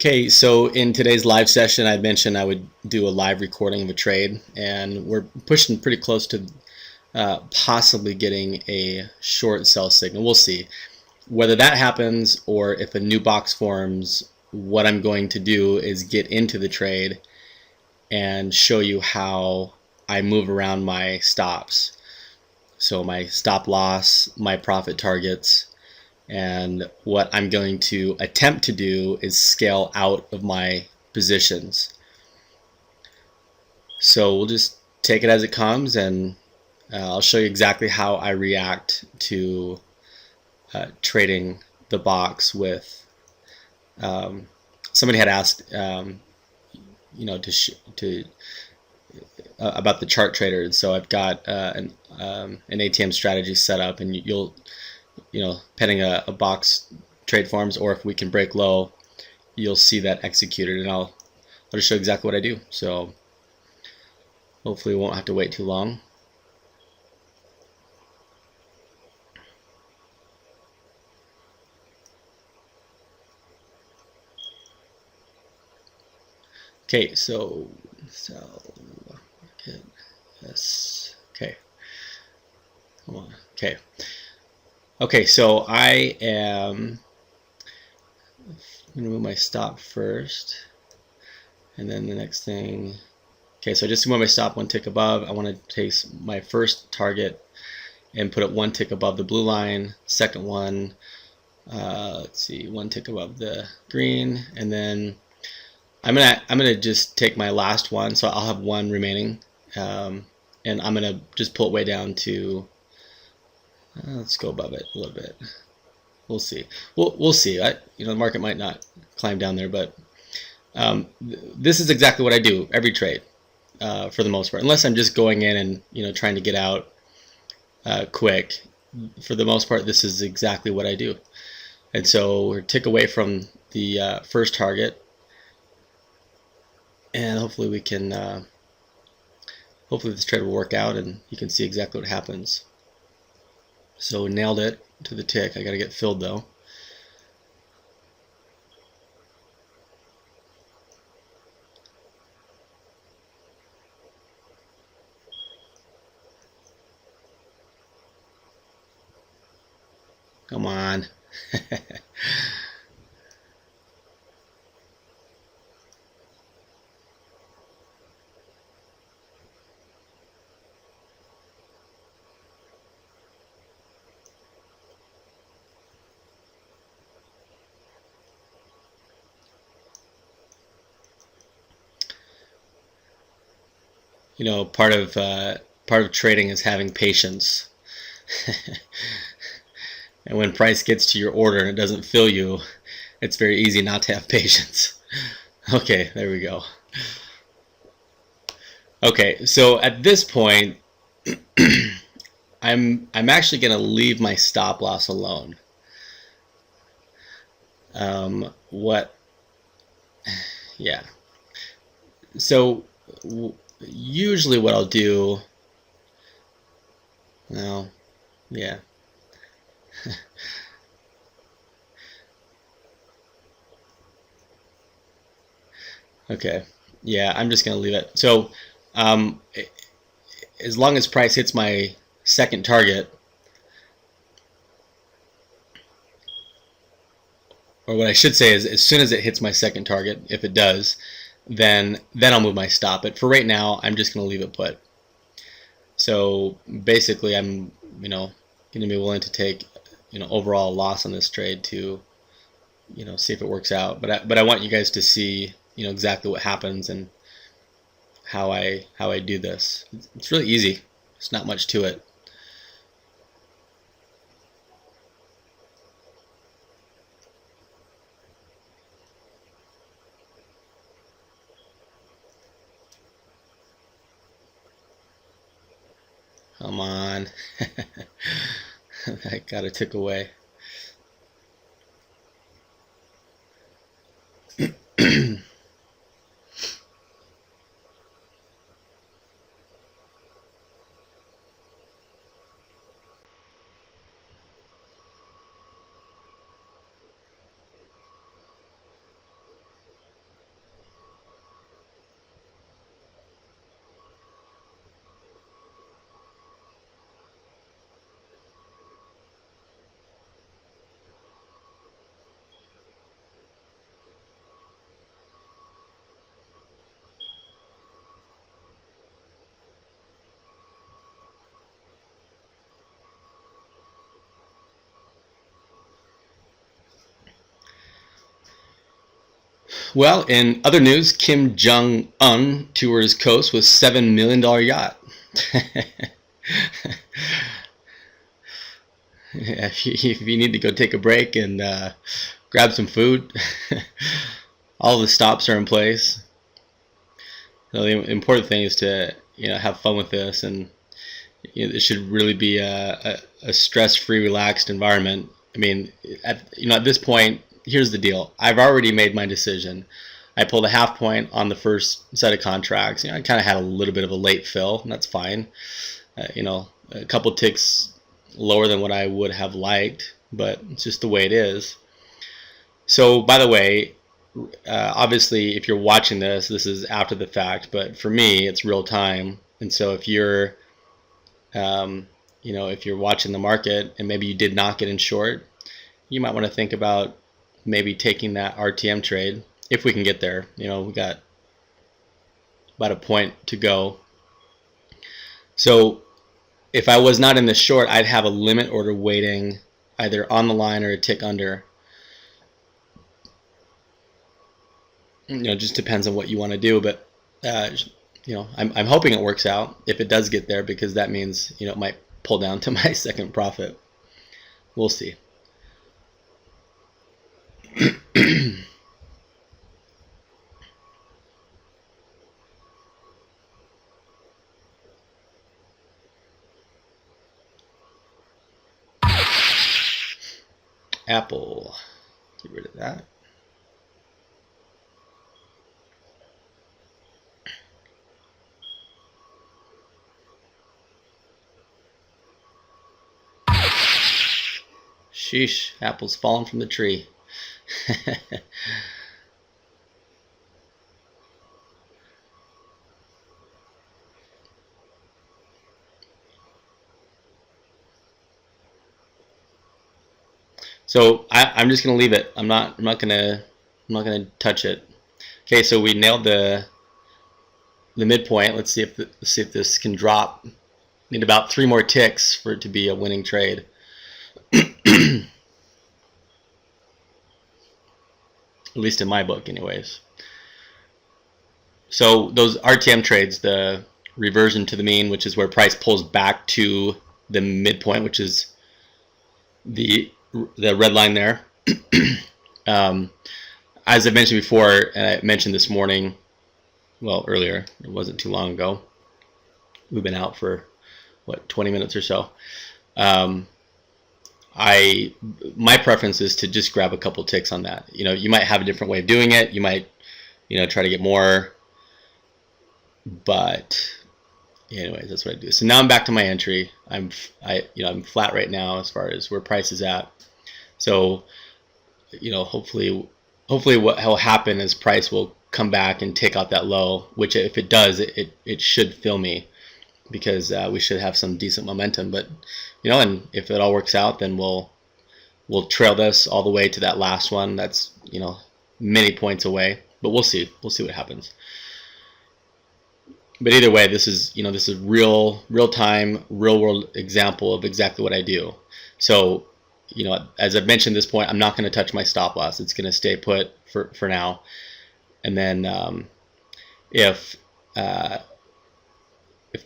Okay, so in today's live session, I mentioned I would do a live recording of a trade, and we're pushing pretty close to possibly getting a short sell signal. We'll see. Whether that happens or if a new box forms, what I'm going to do is get into the trade and show you how I move around my stops. So my stop loss, my profit targets, and what I'm going to attempt to do is scale out of my positions. So we'll just take it as it comes, and I'll show you exactly how I react to trading the box with somebody had asked to about the chart trader. So I've got an ATM strategy set up, and you'll pending a box trade forms, or if we can break low, you'll see that executed, and I'll just show you exactly what I do. So hopefully we won't have to wait too long. Okay, so sell market, yes. Okay, come on. Okay, so I am going to move my stop first, and then the next thing. Okay, so I just move my stop one tick above. I want to take my first target and put it one tick above the blue line. Second one, let's see, one tick above the green, and then I'm gonna just take my last one. So I'll have one remaining, and I'm gonna just pull it way down to. Let's go above it a little bit. We'll see. We'll see. The market might not climb down there, but this is exactly what I do every trade, for the most part, unless I'm just going in and trying to get out quick. For the most part, this is exactly what I do. And so we're a tick away from the first target, and hopefully we can. Hopefully this trade will work out, and you can see exactly what happens. So nailed it to the tick. I got to get filled though. Come on. Part of trading is having patience. And when price gets to your order and it doesn't fill you, it's very easy not to have patience. Okay, there we go. Okay, so at this point, I'm actually going to leave my stop loss alone. Yeah. So usually what I'll do, well, yeah. Okay, yeah, I'm just gonna leave it. So as long as price hits my second target, or what I should say is as soon as it hits my second target, if it does, then I'll move my stop. But for right now, I'm just gonna leave it put. So basically, I'm gonna be willing to take overall loss on this trade to see if it works out. But I want you guys to see exactly what happens and how I do this. It's really easy. There's not much to it. Come on. That got a tick away. Well, in other news, Kim Jong-un tours coast with $7 million yacht. If you need to go take a break and grab some food, all the stops are in place. So the important thing is to have fun with this, and it should really be a stress-free, relaxed environment. I mean, at this point, here's the deal. I've already made my decision. I pulled a half point on the first set of contracts. I kind of had a little bit of a late fill, and that's fine. A couple ticks lower than what I would have liked, but it's just the way it is. So, by the way, obviously, if you're watching this is after the fact, but for me, it's real time. And so, if you're if you're watching the market and maybe you did not get in short, you might want to think about maybe taking that RTM trade if we can get there. We got about a point to go. So if I was not in the short, I'd have a limit order waiting either on the line or a tick under. Just depends on what you want to do, but I'm hoping it works out if it does get there, because that means it might pull down to my second profit. We'll see. Apple, get rid of that. Sheesh, apple's fallen from the tree. So I'm just gonna leave it. I'm not gonna touch it. Okay, so we nailed the midpoint. Let's see if this can drop. Need about 3 more ticks for it to be a winning trade. At least in my book, anyways. So those RTM trades, the reversion to the mean, which is where price pulls back to the midpoint, which is the red line there. As I mentioned before, and I mentioned this morning, well, earlier, it wasn't too long ago. We've been out for, 20 minutes or so. My preference is to just grab a couple ticks on that. You might have a different way of doing it. You might, try to get more. But anyways, that's what I do. So now I'm back to my entry. I'm flat right now as far as where price is at. So, hopefully what will happen is price will come back and take out that low, which if it does, it should fill me, because we should have some decent momentum. But and if it all works out, then we'll trail this all the way to that last one. That's many points away, but we'll see what happens. But either way, this is real time, real world example of exactly what I do. So as I've mentioned at this point, I'm not going to touch my stop loss. It's going to stay put for now. And then if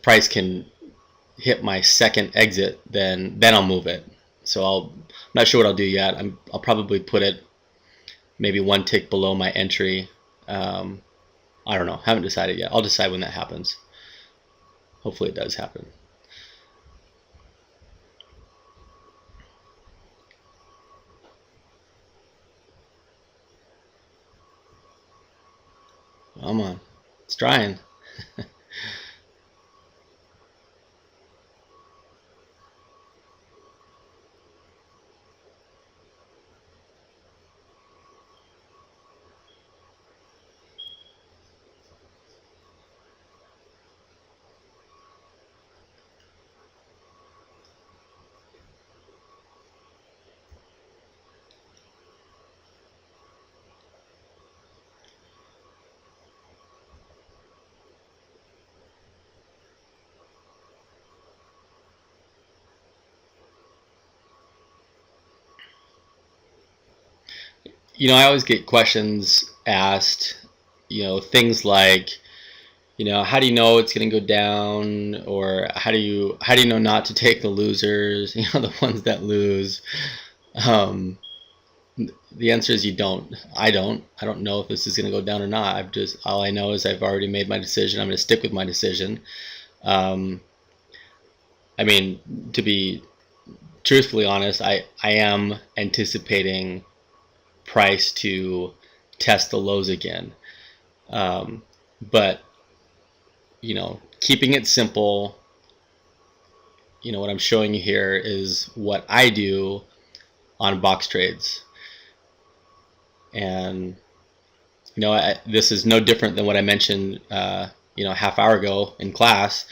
price can hit my second exit, then I'll move it. So I'm not sure what I'll do yet. I'll probably put it maybe 1 tick below my entry. I don't know. Haven't decided yet. I'll decide when that happens. Hopefully it does happen. Come on. It's drying. I always get questions asked, things like, how do you know it's going to go down, or how do you know not to take the losers, the ones that lose. The answer is you don't. I don't know if this is going to go down or not. All I know is I've already made my decision. I'm going to stick with my decision. I mean, to be truthfully honest, I am anticipating price to test the lows again. But keeping it simple, what I'm showing you here is what I do on box trades. And this is no different than what I mentioned half hour ago in class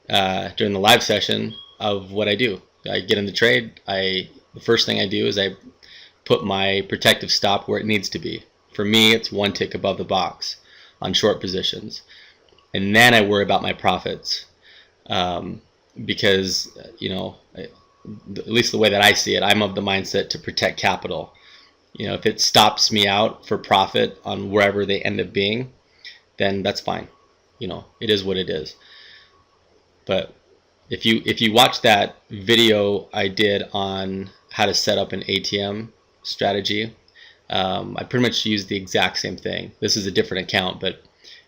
during the live session of what I do. I get in the trade. The first thing I do is I put my protective stop where it needs to be. For me, it's 1 tick above the box on short positions, and then I worry about my profits, because at least the way that I see it, I'm of the mindset to protect capital. If it stops me out for profit on wherever they end up being, then that's fine. It is what it is. But if you watch that video I did on how to set up an ATM strategy, I pretty much used the exact same thing. This is a different account, but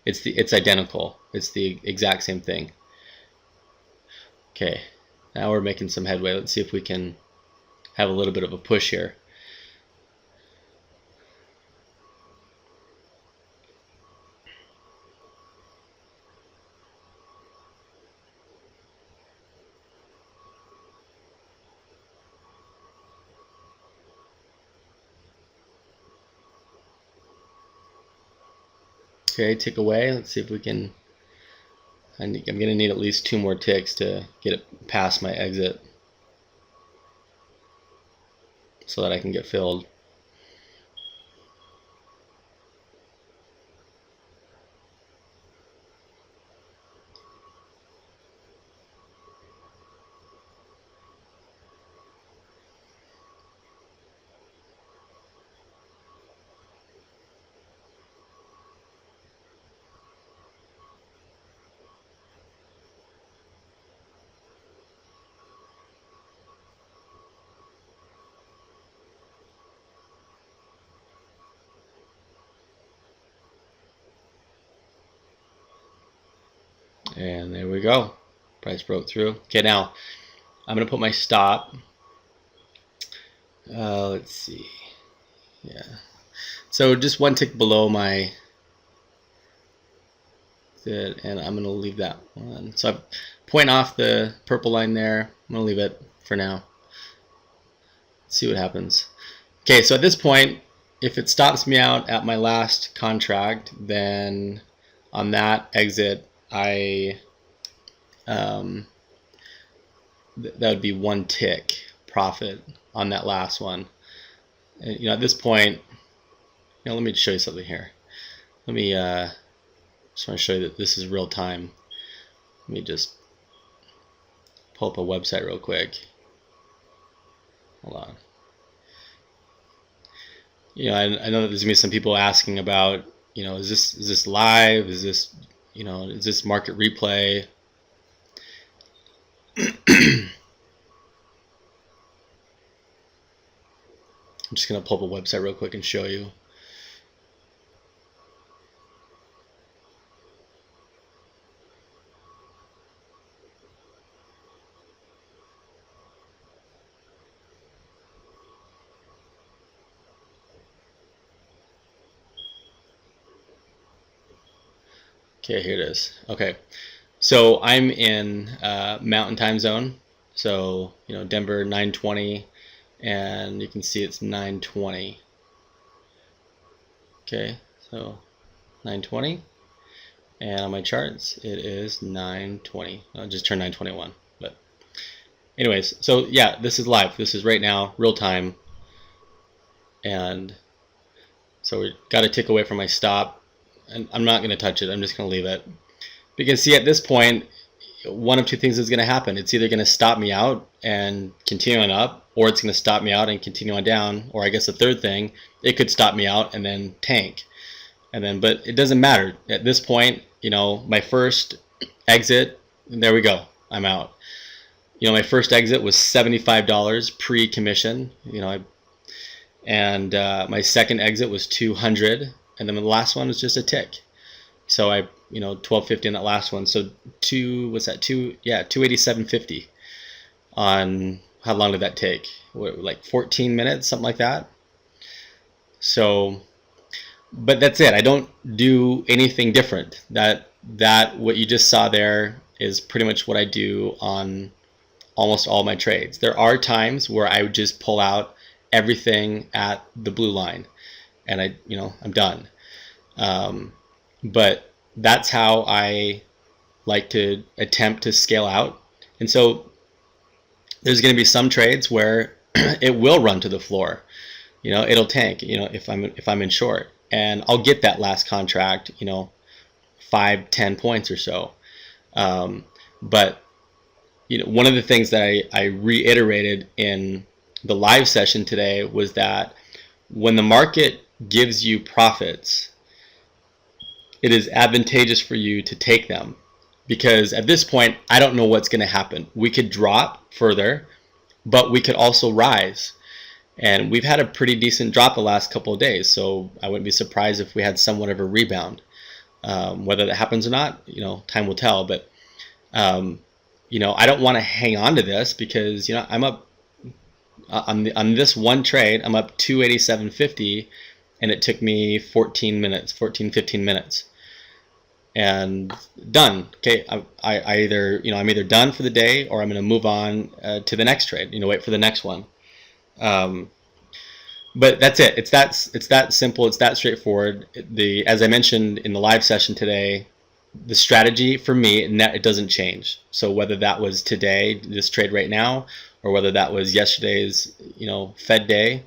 it's identical. It's the exact same thing. Okay, now we're making some headway. Let's see if we can have a little bit of a push here. Okay, tick away. Let's see if we can. I'm going to need at least 2 more ticks to get it past my exit so that I can get filled. And there we go. Price broke through. Okay, now I'm going to put my stop. Let's see. Yeah. So just 1 tick below my, and I'm going to leave that one. So I point off the purple line there. I'm going to leave it for now. Let's see what happens. Okay, so at this point, if it stops me out at my last contract, then on that exit, that would be 1 tick profit on that last one. And, at this point, let me show you something here. Let me just want to show you that this is real time. Let me just pull up a website real quick. Hold on. I know that there's gonna be some people asking about, is this live? Is this market replay? I'm just gonna pull up a website real quick and show you. Okay, here it is. Okay, so I'm in Mountain Time Zone. So Denver 9:20, and you can see it's 9:20. Okay, so 9:20, and on my charts it is 9:20. I'll just turn 9:21. But anyways, so yeah, this is live. This is right now, real time, and so we got to tick away from my stop. And I'm not going to touch it. I'm just going to leave it. But you can see at this point, one of 2 things is going to happen. It's either going to stop me out and continue on up, or it's going to stop me out and continue on down. Or I guess the third thing, it could stop me out and then tank. And then, but it doesn't matter at this point. My first exit, there we go, I'm out. My first exit was $75 pre-commission, and my second exit was $200, and then the last one was just a tick. So I, $12.50 in that last one. So $287.50 on, how long did that take? Like 14 minutes, something like that. So, but that's it. I don't do anything different. That what you just saw there is pretty much what I do on almost all my trades. There are times where I would just pull out everything at the blue line, and I'm done. But that's how I like to attempt to scale out. And so there's going to be some trades where it will run to the floor. It'll tank. If I'm in short, and I'll get that last contract. 5-10 points or so. But one of the things that I reiterated in the live session today was that when the market gives you profits, it is advantageous for you to take them, because at this point, I don't know what's going to happen. We could drop further, but we could also rise. And we've had a pretty decent drop the last couple of days, so I wouldn't be surprised if we had somewhat of a rebound. Whether that happens or not, time will tell. But I don't want to hang on to this, because I'm up on this one trade. I'm up 287.50, and it took me 15 minutes, and done. Okay, I either I'm either done for the day, or I'm going to move on to the next trade. Wait for the next one. But that's it. It's that simple. It's that straightforward. As I mentioned in the live session today, the strategy for me, it doesn't change. So whether that was today, this trade right now, or whether that was yesterday's, Fed day,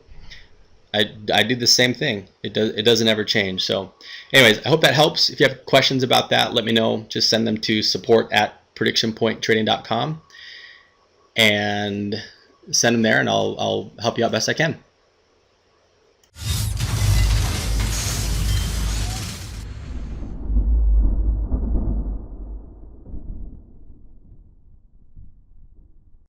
I do the same thing. It doesn't ever change. So anyways, I hope that helps. If you have questions about that, let me know. Just send them to support@predictionpointtrading.com and send them there, and I'll help you out best I can.